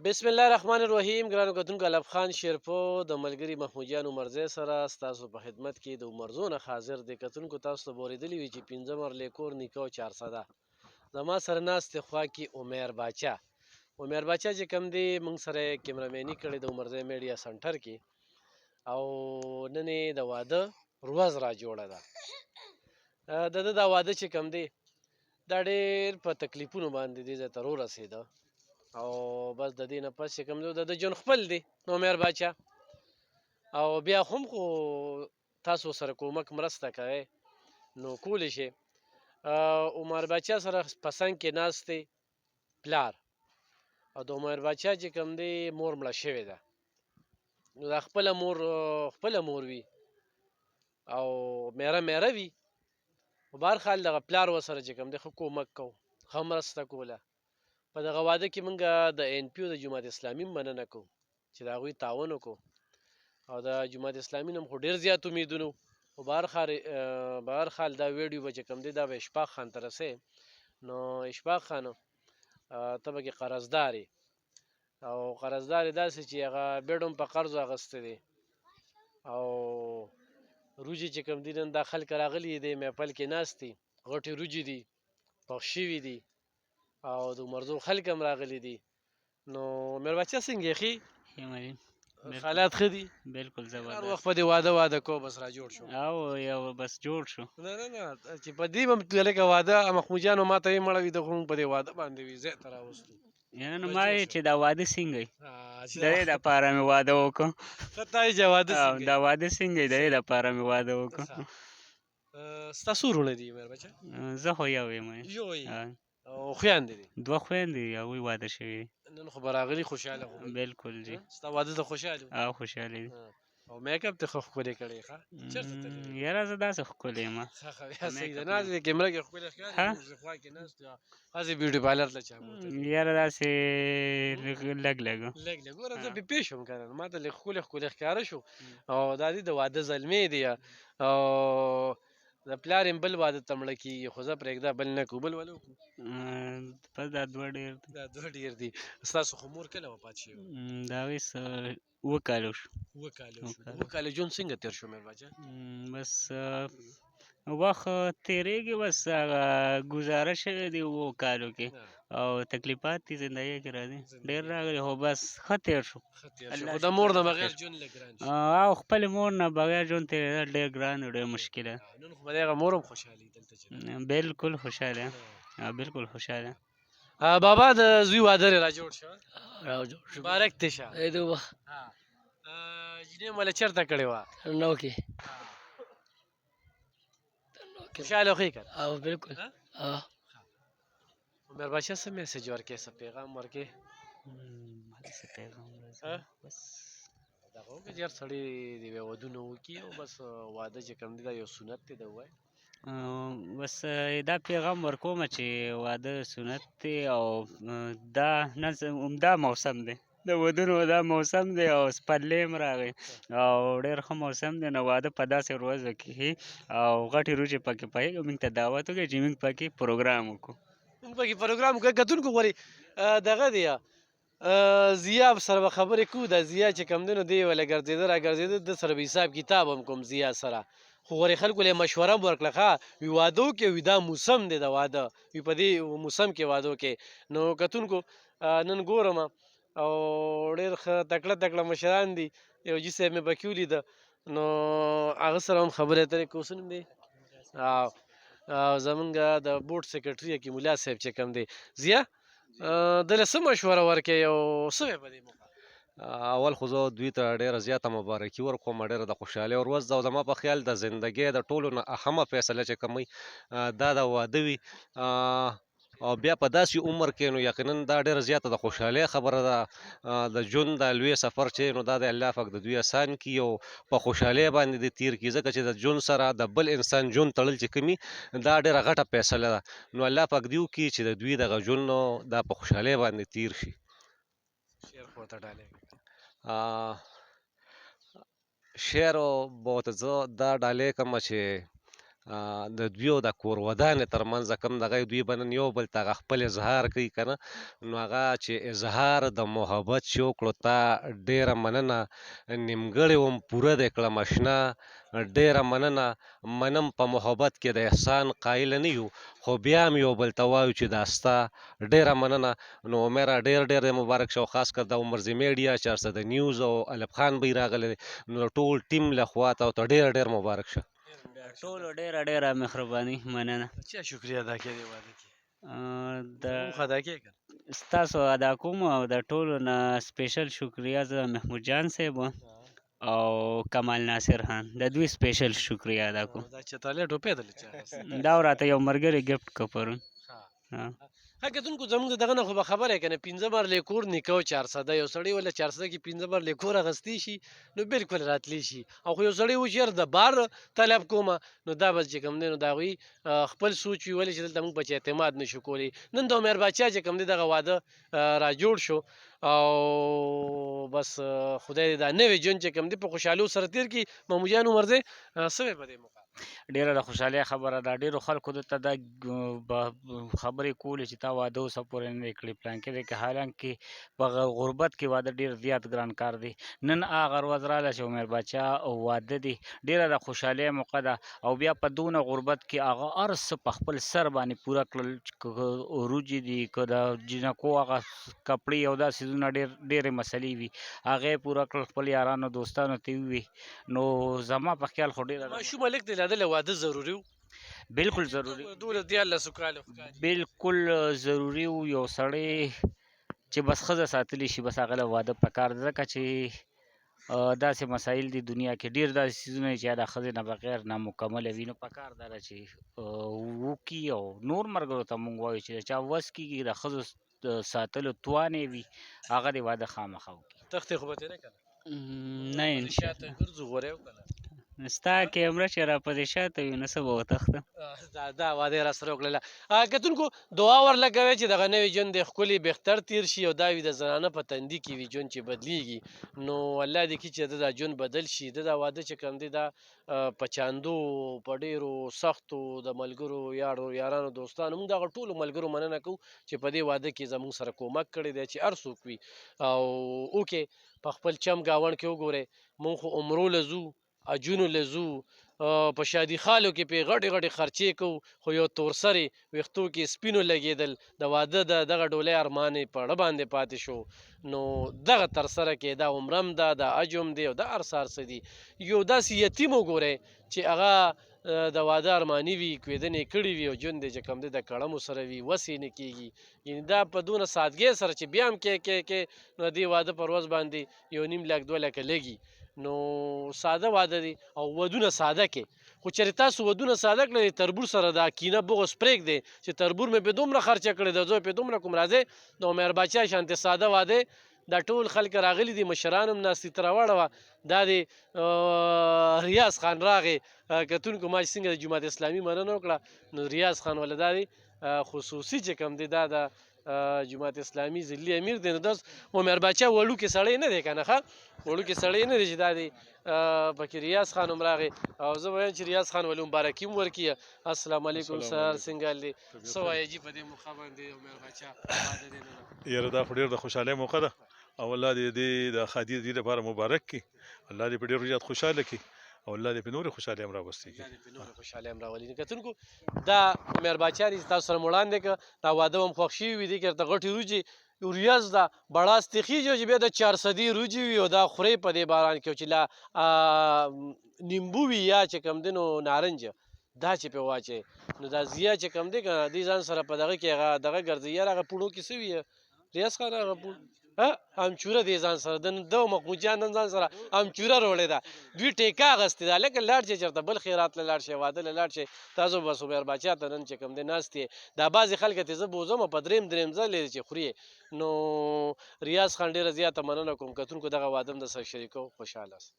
بسم الله الرحمن الرحیم. ګرانو کتونکو، الف خان شیرپو د ملګري محمود جان عمرزی سره ستاسو په خدمت کې د عمرزو نه حاضر دی. کتونکو تاسو ته به اورېدلي وي چې پنځه مرلې کور نیکه او چارسده. زما سره ناست دی خوا کې عمیر باچا. عمیر باچا چې کوم دی موږ سره یې کیمرامیني کړې د عمرزی میډیا سنټر کې، او نن یې د واده ورځ را جوړه ده. د ده دا واده چې کوم دی دا ډېر په تکلیفونو باندې دې ځای ته راورسېده، او بس د دې نه پس چې کوم دی د ده ژوند خپل دی عمیر باچا. او بیا هم خو تاسو سره کومک مرسته کوئ نو کولی شئ. عمر باچا سره په څنګ کې ناست دی پلار، او د عمر باچا چې کوم دی مور مړه شوې ده. نو دا خپله مور وي او میره وي، خو به هر حال دغه پلار ورسره چې کوم دی ښه کومک کوو، ښه مرسته کوله. په دغه واده کې موږ د این پي او د جماعت اسلامي مننه کوو چې د هغوی تعاون وکړو، او د جماعت اسلامي نه خو ډېر زیات امیدونه خو به هر حال دا ویډیو به چې کوم دی دا به اشفاق خان ته رسئ. نو اشفاق خانه ته به کې قرضدار یې، او قرضدار یې داسې چې هغه بېډ هم په قرضو اخیستی دی، او روجې چې کوم دي نن دا خلک راغلي دي محفل کې ناست دي، غټې روجې دي پخ شوي دي، او د عمرزو خلک هم راغلي دي. نو عمیر باچا څنګه یې ښې حالات ښه دي؟ بالکل هر زبردست. وخت په دې واده کو بس را جوړ شو. او یو بس جوړ شو. نه چې په دې به لکه واده محمود جان ما ته یې مړه وي، د خو په دې واده باندې وي ځای ته راوستو. یعنې نو ما یې چې دا واده څنګه یې چې د دې دپاره مې واده وکړو. ښه تا یې چې واده او څنګه دا واده څنګه یې د دې دپاره مې واده وکړو. ستا څو وروڼه دي عمیر باچا؟ زه خو یو یم. یو یې او خویندې دي؟ دوه خویندې دي، هغوی واده شوي دي. نن خو به راغلي خوشحاله خو بالکل جي. ستا واده ته خوشحال یو؟ او خوشحاله دي. او میک اپ ته خو ښکلې کړې ښه؟ چېرته تللی وې؟ یاره زه داسې ښکلی یم. ښه بیا صحیح ده. ناست دی کیمره کې ښکلی ښکاري، زه خوا کې ناست یم هسې بیوټي پارلر ته چا بوتلی. یاره داسې لږ ګوره زه پې شوم که نه، ما ته لږ ښکلی ښکاره شو. او دا دي د واده زلمې دي، او د پلار یم بل واده ته مړه کېږي، خو زه پرېږده بل نه کوو. بل ولې وکړو؟ بس دا دوه ډېر دي. دا دوه ډېر دي. ستاسو خو مور کله وفات شوې وه؟ د هغې څه 7 کاله شو. 7 کاله شو. 7 کاله ژوند څنګه تېر شو عمیر باچا؟ بس وخت تېرېږي، بس هغه ګزاره شوې دي 7 کالو کې، او تکلیفات دي زندګۍ کې راځي ډېر راغلي، خو بس ښه تېر شو. خو د مور نه بغیر ژوند لږ ګران شي. او خپلې مور نه بغیر ژوند تېرېدل ډېر ګران او ډېر مشکله. نن خو به د هغه مور هم خوشحالي دلته چې بالکل خوشحاله، بالکل خوشحاله. بابا د زوی واده را جوړ شو؟ را جوړ شو. مبارک دې شه. عید وه جینۍ مله چېرته کړې وه؟ نو کې خوشحاله خو یې که نه؟ او بالکل. عمیر باچا څه میسج ورکړې، څه پیغام ورکړې؟ څه پیغام بس دغه وکړه چې هر سړی د یوې ودونه وکړي، او بس واده چې کوم دی دا یو سنت دی، دا ووایه. بس دا پیغام ورکوم چې واده سنت دی، او دا عمده موسم دی د ودونو، دا موسم دی، او سپرلی هم راغی او ډېر ښه موسم دی. نو واده په داسې ورځو کې او غټې روجې پکې پخېږي، موږ ته دعوت وکړئ چې موږ پکې پروګرام وکړو. موږ پکې پروګرام وکړو. کتونکو ګورئ دغه دی ضیا سره به خبرې کوو. دا ضیا چې کوم دی نو دی وله ګرځېده را ګرځېده، د سره به حساب کتاب هم کوم ضیا سره، خو غورې خلکو له یې مشوره هم ورکړه ښه وي واده وکړې، وي دا موسم دی د واده، وي په دې موسم کې واده وکړې. نو کتونکو نن ګورم او ډېر ښه تکړه مشران دي. یو جي صاحب مې پکې ولیده، نو هغه سره هم خبرې اترې کوو. څه نوم دی؟ او زمونږ د بورډ سیکرټري حکیم الله صاحب چې کوم دی، ضیا دله څه مشوره ورکړې او څه وی په دې موقع؟ اول خو زه دوی ته ډېره زیاته مبارکي ورکوم، ډېره د خوشحالۍ ورځ ده، او زما په خیال د زندګۍ د ټولو نه اهمه فیصله چې کوم وي دا د واده وي، او بیا په داسې عمر کې نو یقینا دا ډېره زیاته د خوشحالۍ خبره ده. د ژوند دا لوی سفر چې نو دا د الله پاک د دوی اسان کړي او په خوشحالۍ باندې دې تېر کړي، ځکه چې د ژوند سره د بل انسان ژوند تړل چې کوم دا ډېره غټه فیصله ده. نو الله پاک دې وکړي چې د دوی دغه ژوند دا په خوشحالۍ باندې تېر شي. شعر خو ورته ډالۍ شعر به ورته زه دا ډالۍ کوم چې د دوی د کور ودانې ترمنځ کوم دغه دوی به نن یو بل ته هغه خپل اظهار کوي که نه، نو هغه چې اظهار د محبت چې وکړو تا ډېره مننه. نیمګړې وم پوره دې کړم اشنا، ډېره منم په محبت کې د احسان قایله نه یو، خو بیا هم یو بل ته وایو چې دا ستا ډېره مننه. نو عمیره ډېر مبارک شه، او خاص کر د عمر زی میډیا 400 نیوز او الف خان به راغلی دی، نو د ټول ټیم لخوا ته ډېر مبارک شه. ټولو ډېره مهرباني مننه. چا شکریه ادا کړې دې واده کې؟ د موږ ادا کړې که نه؟ ستاسو ادا کوم او د ټولو نه سپیشل شکریه زه محمود جان صاحب او کمال ناصر خان، د دوی سپیشل شکریه ادا کوم. دا چتالی ټوپۍ دلې چا اخیستې؟ دا راته یو ملګري ګفټ کړ پرون. ها کتونکو زموږ د دغه نه خو به خبره یې که نه، 15 مرلې کور نیکه او 400 یو سړی وله 400 کې 15 مرلې کور اخیستی شي نو بالکل راتلی شي. او خو یو سړی و چې یار د بار طلب کومه، نو دا به چې کوم دی نو د هغوی خپل سوچ وي، ولې چې دلته موږ په چې اعتماد نشو کولی. نن د عمر باچا چې کوم دی دغه واده را جوړ شو، او بس خدای دې دا نوی ژوند چې کوم دی په خوشحالو سره تېر کړي. محمود جان عمرزی څه وایې په دې موقع؟ ډیره د خوشحالۍ خبره ده. ډیرو خلکو دلته دا خبرې کولې چې تا واده اوسه پورې نه دی کړی پلانکې دی که، حالانکې په غربت کې واده ډیر زیات ګران کار دی. نن هغه ورځ راغله چې عمر باچا واده دی، ډیره د خوشحالۍ موقع ده. او بیا په دونه غربت کې هغه هر څه په خپل سر باندې پوره کړل، که وروجې دي که د جنکو هغه کپړې او دا څیزونه ډېرې مسلې وي هغه یې پوره کړل، خپل یارانو دوستانو ته ووي. نو زما په خیال خو ډېره ماشوم هلک دی لاده واده ضروري و؟ بالکل ضروري، 12 کاله بالکل ضروري و. یو سړی چې بس ښځه ساتلی شي بس هغه له واده پکار ده، ځکه چې داسې مسایل دي دنیا کې، ډېر داسې څیزونه چې د ښځې نه بغیر نامکمله وي، نو پکار دا ده چې وکړي. او نور ملګرو ته مونږ وایو چې د چا وس کېږي د ښځو ساتلو توان یې وي هغه د واده خامخا وکړي. تختې خو به تېری که نه شاته ګرځو غوری وکړه ستا کیمره چې راپسې شاته وي نو څه به وتښتم. دا واده یې راسره وکړله. کتونکو دعا ورله کوئ چې دغه نوی ژوند دی ښکلي بهتر تېر شي، او دا وي د زنانه په تندي کې وي ژوند چې بدلیږي. نو الله دې کړي چې د دا ژوند بدل شي. د دا واده چې کوم دی دا په چاندو په ډېرو سختو د ملګرو یارانو دوستانو موږ دغه ټولو ملګرو مننه کوو چې په دې واده کې زموږ سره کومک کړی دی، چې هر څوک وي او وکې په خپل چم ګاونډ کې وګورئ. موږ خو عمرو له ځو، اجونو له ځو، په شادي خالو کې پې غټې خرچې کوو، خو یو تور سرې ویښتو کې سپینو لګېدل د واده د دغه ډولۍ ارمان یې په اړه باندې پاتې شو. نو دغه ترسره کې دا عمرم ده، دا اجم دی، او دا هر څه دي. یو داسې یتیم وګورئ چې هغه د واده ارماني وي، کوېدنې کړي وي، او ژوند دی چې کوم دی د کړمو سره وي، وس یې نه کېږي. یعنې دا په دونه سادګۍ سره چې بیا هم کې نو د دې واده پر ورځ باندې 1.5 لک 2 لکه لګي. نو ساده واده دی او ودونه ساده کې، خو چېرې تاسو ودونه ساده کړئ تربور سره دا کینه بغض پرېږدئ چې تربور مې پې دومره خرچه کړې ده، زه پې دومره کوم راځئ د عمر باچا شانتې ساده واده. دا ټول خلک راغلي دي، مشران هم ناست دي، تر راوړه وه دا د ریاض خان راغی. کتونکو ما چې څنګه د جماعت اسلامي مننه وکړه، نو ریاض خان ولا دا دی خصوصي چې کوم دی دا د جماعت اسلامي ضلعي امیر دی. نو دا عمر باچا وړوکی سړی نه دی که نه، ښه وړوکی سړی نه دی چې دا دی پکې ریاض خان هم راغی. او زه به وایم چې ریاض خان ولې مبارکي هم ورکړي. السلام علیکم سر څنګه حال دی؟ څه وایې جي په دې موقع باندې عمر باچا واده دی نن؟ یاره دا خو ډېر د خوشحالۍ موقع ده، او الله دې د ښادي دې لپاره مبارک کړي، الله دې په ډېر زیات خوشحاله کړي، او الله دې په نورې خوشحالۍ هم راوستي کړي. الله دې په نورې خوشحالۍ هم راولي. کتونکو دا عمر باچا دی، تاسو سره مو وړاندې کړه. دا واده هم خوښ شوي وي، دې کې ورته غټې وریجې ریاض ده بړاستې خیږي چې بیا د 400 وریجې وي، او دا خورې په دې باران کې چې لا نیمبو وي یا چې کوم دی نو نارنج دا چې پې واچوي. نو دا زیه چې کوم دی که نه دې ځان سره په دغه کې هغه دغه ګرځوي، یار هغه پوړو کې څه وي ریاض خان هغه امچوره دی ځان سره د محمود جان نن ځان سره امچوره راوړې ده، دوی ټیکه اخیستې ده. لکه لاړ شئ چېرته بل خیرات له لاړ شئ، واده له لاړ شئ، تاسو بس عمر باچا ته نن چې کوم دی ناست یې. دا بعضې خلک ته زه بوځم په درېیم ځل یې چې خوري. نو ریاض خان ډېره زیاته مننه کوم. کتونکو دغه واده هم در سره شریکوم، خوشحاله اوسئ.